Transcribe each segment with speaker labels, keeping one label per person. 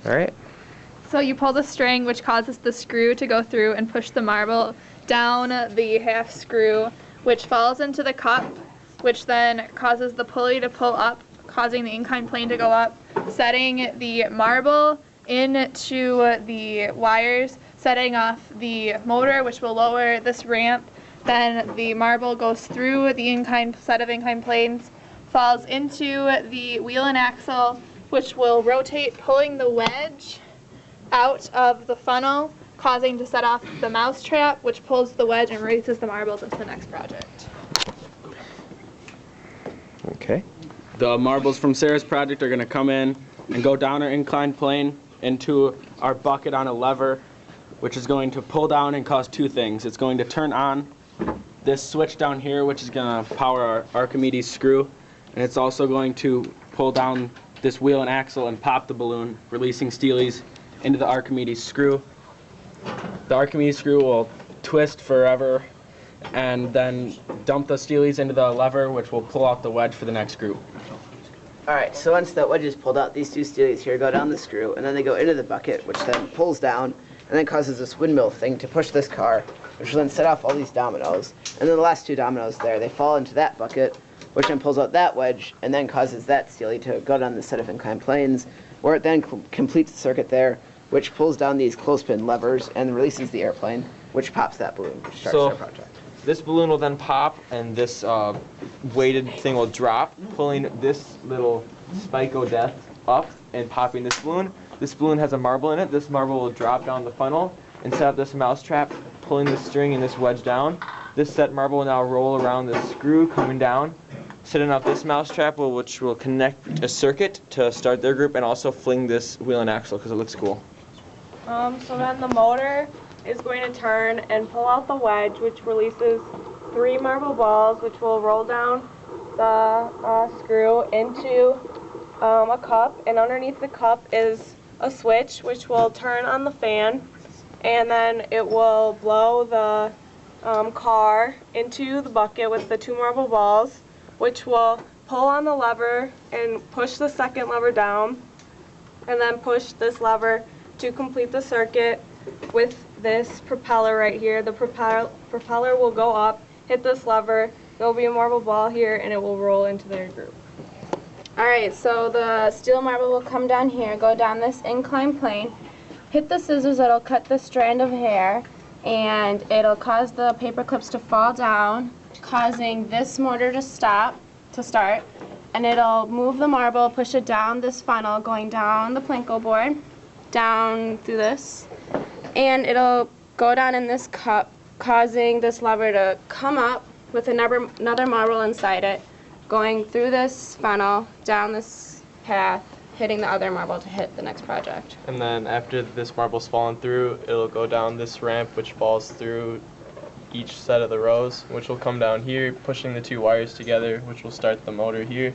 Speaker 1: All right.
Speaker 2: So you pull the string, which causes the screw to go through and push the marble down the half screw, which falls into the cup, which then causes the pulley to pull up, causing the inclined plane to go up, setting the marble into the wires, setting off the motor, which will lower this ramp. Then the marble goes through the set of inclined planes, falls into the wheel and axle, which will rotate, pulling the wedge out of the funnel, causing to set off the mouse trap, which pulls the wedge and releases the marbles into the next project.
Speaker 1: Okay.
Speaker 3: The marbles from Sarah's project are going to come in and go down our inclined plane into our bucket on a lever, which is going to pull down and cause two things. It's going to turn on this switch down here, which is going to power our Archimedes screw, and it's also going to pull down this wheel and axle and pop the balloon, releasing steelies into the Archimedes screw. The Archimedes screw will twist forever and then dump the steelies into the lever, which will pull out the wedge for the next screw.
Speaker 4: Alright, so once that wedge is pulled out, these two steelies here go down the screw, and then they go into the bucket, which then pulls down, and then causes this windmill thing to push this car, which will then set off all these dominoes. And then the last two dominoes there, they fall into that bucket, which then pulls out that wedge, and then causes that steely to go down the set of inclined planes, where it then completes the circuit there, which pulls down these clothespin levers and releases the airplane, which pops that balloon, which starts our project.
Speaker 5: This balloon will then pop, and this weighted thing will drop, pulling this little spike of death up and popping this balloon. This balloon has a marble in it. This marble will drop down the funnel and set up this mouse trap, pulling the string and this wedge down. This set marble will now roll around the screw coming down, setting up this mouse trap, which will connect a circuit to start their group, and also fling this wheel and axle because it looks cool.
Speaker 6: So then the motor is going to turn and pull out the wedge, which releases 3 marble balls, which will roll down the screw into a cup, and underneath the cup is a switch which will turn on the fan, and then it will blow the car into the bucket with the 2 marble balls, which will pull on the lever and push the second lever down, and then push this lever to complete the circuit with this propeller right here. The propeller will go up, hit this lever, there will be a marble ball here, and it will roll into their group.
Speaker 7: Alright, so the steel marble will come down here, go down this inclined plane, hit the scissors that'll cut the strand of hair, and it'll cause the paper clips to fall down, causing this motor to start, and it'll move the marble, push it down this funnel, going down the plinko board, down through this, and it'll go down in this cup, causing this lever to come up with another marble inside it, going through this funnel, down this path, hitting the other marble to hit the next project.
Speaker 5: And then after this marble's fallen through, it'll go down this ramp, which falls through each set of the rows, which will come down here, pushing the 2 wires together, which will start the motor here.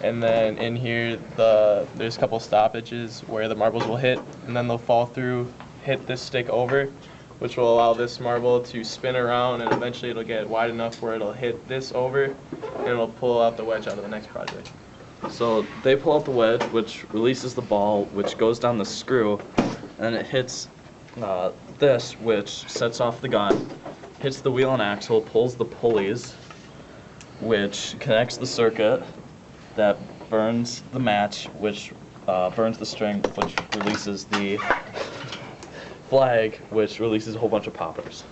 Speaker 5: And then in here, there's a couple stoppages where the marbles will hit, and then they'll fall through, hit this stick over, which will allow this marble to spin around, and eventually it'll get wide enough where it'll hit this over, and it'll pull out the wedge out of the next project.
Speaker 8: So they pull out the wedge, which releases the ball, which goes down the screw, and then it hits this, which sets off the gun, hits the wheel and axle, pulls the pulleys, which connects the circuit, that burns the match, which burns the string, which releases the flag, which releases a whole bunch of poppers.